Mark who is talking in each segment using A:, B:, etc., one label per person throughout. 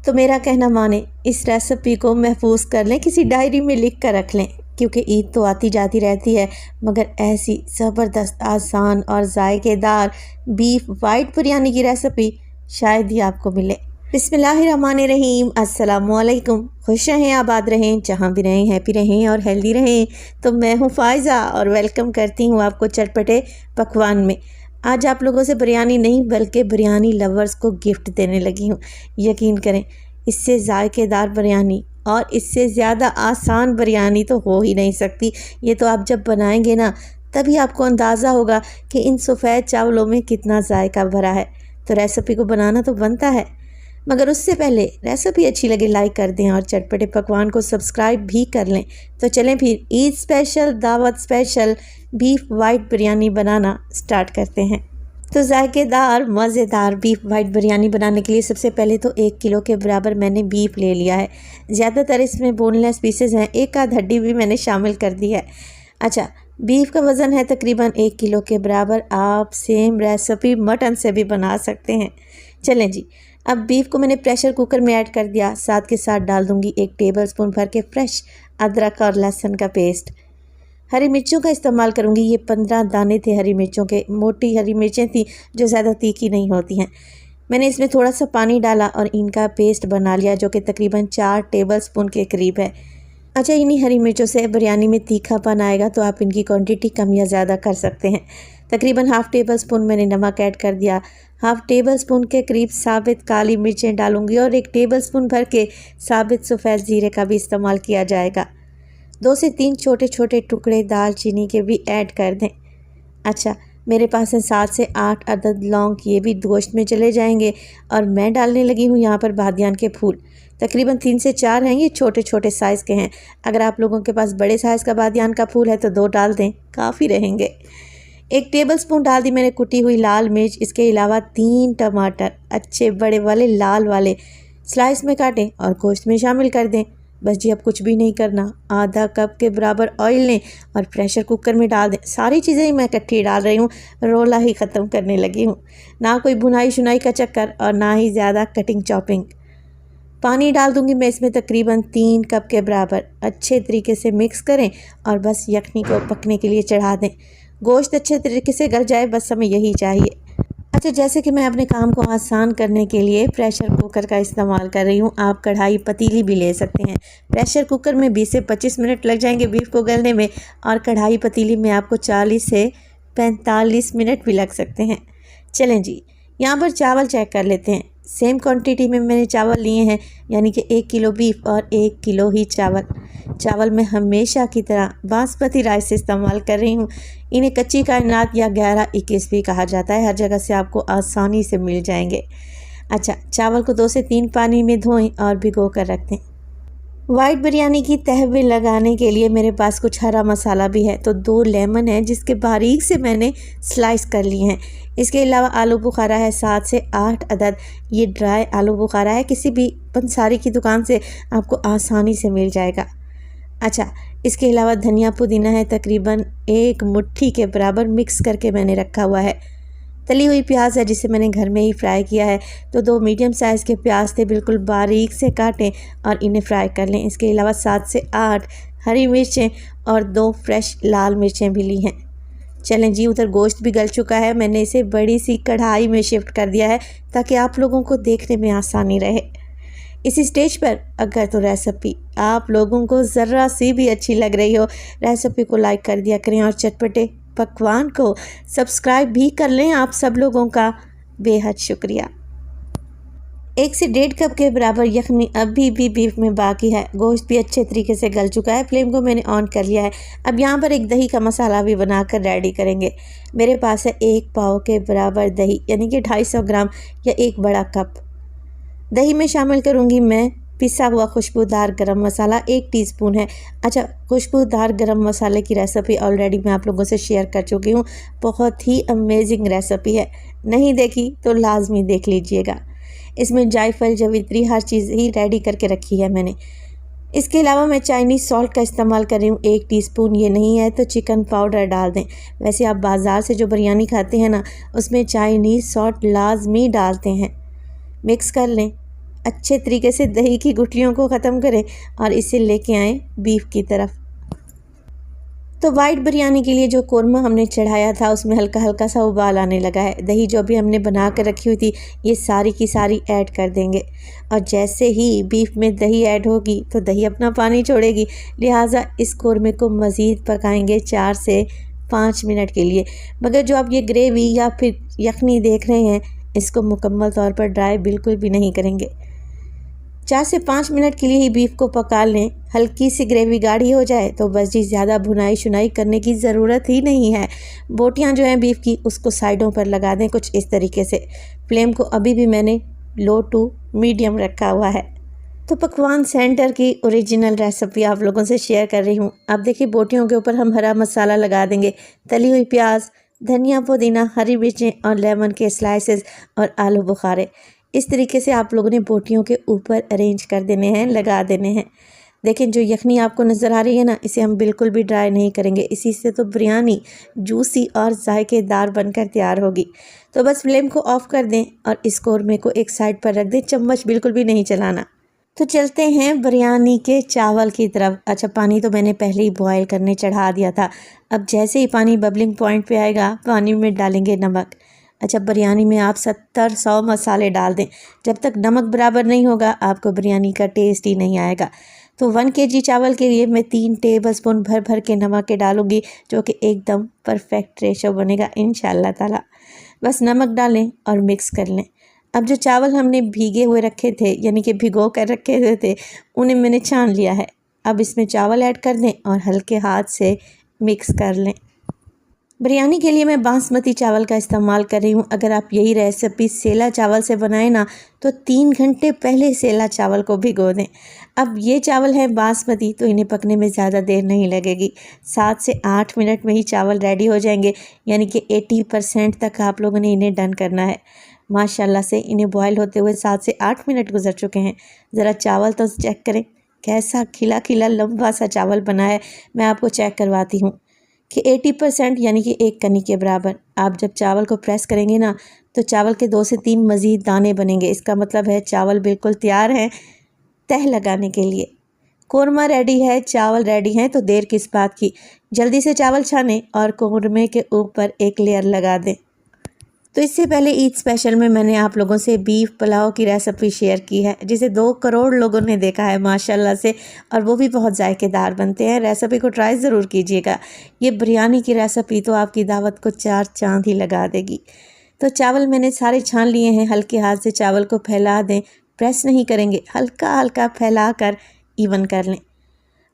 A: तो मेरा कहना माने, इस रेसिपी को महफूज कर लें, किसी डायरी में लिख कर रख लें, क्योंकि ईद तो आती जाती रहती है, मगर ऐसी ज़बरदस्त, आसान और जायकेदार बीफ वाइट बिरयानी की रेसिपी शायद ही आपको मिले। बिस्मिल्लाहिर्रहमानिर्रहीम, अस्सलामुअलैकुम। खुश रहें, आबाद रहें, जहाँ भी रहें हैप्पी रहें और हेल्दी रहें। तो मैं हूँ फ़ायज़ा और वेलकम करती हूँ आपको चटपटे पकवान में। आज आप लोगों से बिरयानी नहीं बल्कि बिरयानी लवर्स को गिफ्ट देने लगी हूँ। यकीन करें, इससे जायकेदार बिरयानी और इससे ज़्यादा आसान बिरयानी तो हो ही नहीं सकती। ये तो आप जब बनाएंगे ना, तभी आपको अंदाज़ा होगा कि इन सफ़ेद चावलों में कितना जायका भरा है। तो रेसिपी को बनाना तो बनता है, मगर उससे पहले रेसिपी अच्छी लगे लाइक कर दें और चटपटे पकवान को सब्सक्राइब भी कर लें। तो चलें फिर ईद स्पेशल, दावत स्पेशल बीफ वाइट बिरयानी बनाना स्टार्ट करते हैं। तो जायकेदार मज़ेदार बीफ वाइट बिरयानी बनाने के लिए सबसे पहले तो 1 किलो के बराबर मैंने बीफ ले लिया है। ज़्यादातर इसमें बोनलेस पीसेज हैं, एक आध हड्डी भी मैंने शामिल कर दी है। अच्छा, बीफ का वज़न है तकरीबन 1 किलो के बराबर। आप सेम रेसिपी मटन से भी बना सकते हैं। चलें जी, अब बीफ को मैंने प्रेशर कुकर में ऐड कर दिया। साथ के साथ डाल दूंगी 1 टेबलस्पून भर के फ्रेश अदरक और लहसुन का पेस्ट। हरी मिर्चों का इस्तेमाल करूंगी। ये 15 दाने थे हरी मिर्चों के, मोटी हरी मिर्चें थी जो ज़्यादा तीखी नहीं होती हैं। मैंने इसमें थोड़ा सा पानी डाला और इनका पेस्ट बना लिया, जो कि तकरीबन 4 टेबलस्पून के करीब है। अच्छा, इन्हीं हरी मिर्चों से बिरयानी में तीखापन आएगा, तो आप इनकी क्वांटिटी कम या ज़्यादा कर सकते हैं। तकरीबन हाफ़ टेबल स्पून मैंने नमक ऐड कर दिया। हाफ़ टेबल स्पून के करीब साबित काली मिर्चें डालूंगी और 1 टेबल स्पून भर के साबित सफ़ेद ज़ीरे का भी इस्तेमाल किया जाएगा। 2 से 3 छोटे छोटे टुकड़े दालचीनी के भी ऐड कर दें। अच्छा, मेरे पास है 7 से 8 अदद लौंग, ये भी गोश्त में चले जाएंगे। और मैं डालने लगी हूँ यहाँ पर बादियान के फूल। तकरीबन 3 से 4 हैं, ये छोटे छोटे साइज़ के हैं। अगर आप लोगों के पास बड़े साइज़ का बादियान का फूल है तो 2 डाल दें, काफ़ी रहेंगे। 1 टेबलस्पून डाल दी मैंने कुटी हुई लाल मिर्च। इसके अलावा 3 टमाटर अच्छे बड़े वाले लाल वाले स्लाइस में काटें और गोश्त में शामिल कर दें। बस जी, अब कुछ भी नहीं करना। आधा कप के बराबर ऑयल लें और प्रेशर कुकर में डाल दें। सारी चीज़ें ही मैं इकट्ठी डाल रही हूँ, रोला ही ख़त्म करने लगी हूँ। ना कोई भुनाई शुनाई का चक्कर और ना ही ज़्यादा कटिंग चॉपिंग। पानी डाल दूंगी मैं इसमें तकरीबन 3 कप के बराबर। अच्छे तरीके से मिक्स करें और बस यखनी को पकने के लिए चढ़ा दें। गोश्त अच्छे तरीके से गल जाए, बस हमें यही चाहिए। अच्छा, जैसे कि मैं अपने काम को आसान करने के लिए प्रेशर कुकर का इस्तेमाल कर रही हूँ। आप कढ़ाई पतीली भी ले सकते हैं। प्रेशर कुकर में 20 से 25 मिनट लग जाएंगे बीफ को गलने में, और कढ़ाई पतीली में आपको 40 से 45 मिनट भी लग सकते हैं। चलें जी, यहाँ पर चावल चेक कर लेते हैं। सेम क्वांटिटी में मैंने चावल लिए हैं, यानी कि 1 किलो बीफ और 1 किलो ही चावल मैं हमेशा की तरह बासमती राइस इस्तेमाल कर रही हूँ। इन्हें कच्ची कायनात या 11-21 भी कहा जाता है, हर जगह से आपको आसानी से मिल जाएंगे। अच्छा, चावल को 2 से 3 पानी में धोएं और भिगो कर रख दें। वाइट बिरयानी की तहवे लगाने के लिए मेरे पास कुछ हरा मसाला भी है। तो 2 लेमन है जिसके बारीक से मैंने स्लाइस कर लिए हैं। इसके अलावा आलू बुखारा है 7 से 8 अदद। ये ड्राई आलू बुखारा है, किसी भी पंसारी की दुकान से आपको आसानी से मिल जाएगा। अच्छा, इसके अलावा धनिया पुदीना है तकरीबन 1 मुट्ठी के बराबर, मिक्स करके मैंने रखा हुआ है। तली हुई प्याज है जिसे मैंने घर में ही फ्राई किया है। तो 2 मीडियम साइज़ के प्याज थे, बिल्कुल बारीक से काटें और इन्हें फ्राई कर लें। इसके अलावा 7 से 8 हरी मिर्चें और 2 फ्रेश लाल मिर्चें भी ली हैं। चलें जी, उधर गोश्त भी गल चुका है। मैंने इसे बड़ी सी कढ़ाई में शिफ्ट कर दिया है ताकि आप लोगों को देखने में आसानी रहे। इसी स्टेज पर अगर तो रेसिपी आप लोगों को ज़रा सी भी अच्छी लग रही हो, रेसिपी को लाइक कर दिया करें और चटपटे पकवान को सब्सक्राइब भी कर लें। आप सब लोगों का बेहद शुक्रिया। 1 से 1.5 कप के बराबर यखनी अभी भी बीफ में बाकी है। गोश्त भी अच्छे तरीके से गल चुका है। फ्लेम को मैंने ऑन कर लिया है। अब यहाँ पर एक दही का मसाला भी बनाकर रेडी करेंगे। मेरे पास है 1 पाव के बराबर दही, यानी कि 250 ग्राम या 1 बड़ा कप। दही में शामिल करूँगी मैं पिसा हुआ खुशबूदार गरम मसाला, 1 टीस्पून है। अच्छा, खुशबूदार गरम मसाले की रेसिपी ऑलरेडी मैं आप लोगों से शेयर कर चुकी हूँ। बहुत ही अमेजिंग रेसिपी है, नहीं देखी तो लाजमी देख लीजिएगा। इसमें जायफल, जवित्री, हर चीज़ ही रेडी करके रखी है मैंने। इसके अलावा मैं चाइनीज़ सॉल्ट का इस्तेमाल कर रही हूँ 1 टीस्पून। ये नहीं है तो चिकन पाउडर डाल दें। वैसे आप बाज़ार से जो बिरयानी खाते हैं ना, उसमें चाइनीज़ सॉल्ट लाजमी डालते हैं। मिक्स कर लें। अच्छे तरीके से दही की गुठलियों को ख़त्म करें और इसे लेके आएँ बीफ की तरफ। तो वाइट बिरयानी के लिए जो कोरमा हमने चढ़ाया था उसमें हल्का हल्का सा उबाल आने लगा है। दही जो भी हमने बना कर रखी हुई थी ये सारी की सारी ऐड कर देंगे और जैसे ही बीफ में दही ऐड होगी तो दही अपना पानी छोड़ेगी, लिहाजा इस कोरमे को मज़ीद पकाएंगे 4 से 5 मिनट के लिए। मगर जो आप ये ग्रेवी या फिर यखनी देख रहे हैं इसको मुकम्मल तौर पर ड्राई बिल्कुल भी नहीं करेंगे। 4 से 5 मिनट के लिए ही बीफ को पका लें। हल्की सी ग्रेवी गाढ़ी हो जाए तो बस जी, ज़्यादा भुनाई शुनाई करने की ज़रूरत ही नहीं है। बोटियां जो हैं बीफ की उसको साइडों पर लगा दें कुछ इस तरीके से। फ्लेम को अभी भी मैंने लो टू मीडियम रखा हुआ है। तो पकवान सेंटर की ओरिजिनल रेसिपी आप लोगों से शेयर कर रही हूँ। अब देखिए बोटियों के ऊपर हम हरा मसाला लगा देंगे, तली हुई प्याज, धनिया, पुदीना, हरी मिर्चें और लेमन के स्लाइसेस और आलू बुखारे। इस तरीके से आप लोगों ने बोटियों के ऊपर अरेंज कर देने हैं, लगा देने हैं। लेकिन जो यखनी आपको नज़र आ रही है ना, इसे हम बिल्कुल भी ड्राई नहीं करेंगे। इसी से तो बिरयानी जूसी और जायकेदार बनकर तैयार होगी। तो बस फ्लेम को ऑफ़ कर दें और इस कोरमे को एक साइड पर रख दें, चम्मच बिल्कुल भी नहीं चलाना। तो चलते हैं बिरयानी के चावल की तरफ। अच्छा, पानी तो मैंने पहले ही बॉयल करने चढ़ा दिया था। अब जैसे ही पानी बबलिंग पॉइंट पे आएगा पानी में डालेंगे नमक। अच्छा, बिरयानी में आप 70-100 मसाले डाल दें, जब तक नमक बराबर नहीं होगा आपको बिरयानी का टेस्ट ही नहीं आएगा। तो 1 kg चावल के लिए मैं 3 टेबलस्पून भर भर के नमक के डालूँगी, जो कि एकदम परफेक्ट रेशो बनेगा इंशाल्लाह ताला। बस नमक डालें और मिक्स कर लें। अब जो चावल हमने भीगे हुए रखे थे, यानी कि भिगो कर रखे हुए थे, उन्हें मैंने छान लिया है। अब इसमें चावल ऐड कर दें और हल्के हाथ से मिक्स कर लें। बिरयानी के लिए मैं बासमती चावल का इस्तेमाल कर रही हूँ। अगर आप यही रेसिपी सेला चावल से बनाएं ना तो 3 घंटे पहले सेला चावल को भिगो दें। अब ये चावल है बासमती, तो इन्हें पकने में ज़्यादा देर नहीं लगेगी। 7 से 8 मिनट में ही चावल रेडी हो जाएंगे, यानी कि 80% तक आप लोगों ने इन्हें डन करना है। माशाल्लाह से इन्हें बॉयल होते हुए 7 से 8 मिनट गुजर चुके हैं। ज़रा चावल तो चेक करें, कैसा खिला खिला लंबा सा चावल बना है। मैं आपको चेक करवाती हूँ कि 80% यानी कि 1 कनी के बराबर। आप जब चावल को प्रेस करेंगे ना तो चावल के 2 से 3 मज़ीद दाने बनेंगे। इसका मतलब है चावल बिल्कुल तैयार हैं तह लगाने के लिए। कोरमा रेडी है, चावल रेडी हैं, तो देर किस बात की। जल्दी से चावल छानें और कोरमे के ऊपर एक लेयर लगा दें। तो इससे पहले ईद स्पेशल में मैंने आप लोगों से बीफ पुलाव की रेसिपी शेयर की है, जिसे 2 करोड़ लोगों ने देखा है माशाल्लाह से, और वो भी बहुत जायकेदार बनते हैं। रेसिपी को ट्राई ज़रूर कीजिएगा। ये बिरयानी की रेसिपी तो आपकी दावत को 4 चांद ही लगा देगी। तो चावल मैंने सारे छान लिए हैं। हल्के हाथ से चावल को फैला दें, प्रेस नहीं करेंगे, हल्का हल्का फैला कर इवन कर लें।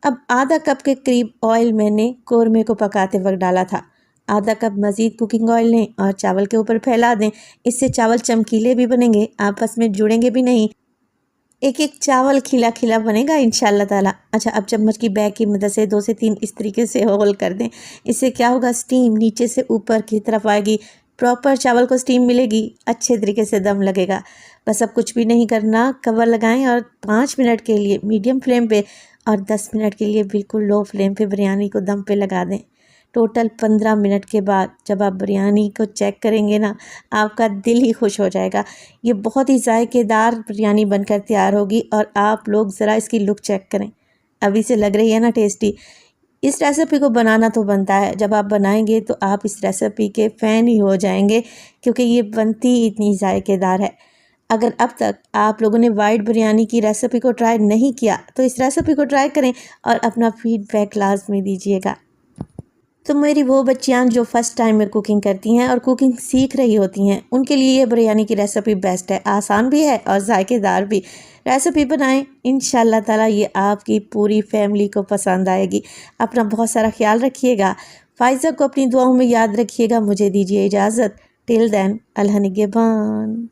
A: अब आधा कप के करीब ऑयल मैंने कोरमे को पकाते वक्त डाला था। आधा कप मज़ीद कुकिंग ऑयल लें और चावल के ऊपर फैला दें। इससे चावल चमकीले भी बनेंगे, आपस में जुड़ेंगे भी नहीं। एक एक चावल खिला खिला बनेगा इंशाल्लाह ताला। अच्छा, अब चम्मच की बैग की मदद से 2 से 3 इस तरीके से होल कर दें। इससे क्या होगा, स्टीम नीचे से ऊपर की तरफ आएगी, प्रॉपर चावल को स्टीम मिलेगी, अच्छे तरीके से दम लगेगा। बस अब कुछ भी नहीं करना, कवर लगाएं और 5 मिनट के लिए मीडियम फ्लेम पे और 10 मिनट के लिए बिल्कुल लो फ्लेम पे बिरयानी को दम पे लगा दें। टोटल 15 मिनट के बाद जब आप बिरयानी को चेक करेंगे ना, आपका दिल ही खुश हो जाएगा। ये बहुत ही जायकेदार बिरयानी बनकर तैयार होगी और आप लोग ज़रा इसकी लुक चेक करें, अभी से लग रही है ना टेस्टी। इस रेसिपी को बनाना तो बनता है, जब आप बनाएंगे तो आप इस रेसिपी के फ़ैन ही हो जाएंगे, क्योंकि ये बनती इतनी जायकेदार है। अगर अब तक आप लोगों ने वाइट बिरयानी की रेसिपी को ट्राई नहीं किया तो इस रेसिपी को ट्राई करें और अपना फीडबैक लाज़मी दीजिएगा। तो मेरी वो बच्चियाँ जो फ़र्स्ट टाइम में कुकिंग करती हैं और कुकिंग सीख रही होती हैं, उनके लिए ये बिरयानी की रेसिपी बेस्ट है। आसान भी है और जायकेदार भी। रेसिपी बनाएं, इंशाल्लाह ताला ये आपकी पूरी फैमिली को पसंद आएगी। अपना बहुत सारा ख्याल रखिएगा। फ़ाइज़ा को अपनी दुआओं में याद रखिएगा। मुझे दीजिए इजाज़त। टिल देन, अल्लाह निगहबान।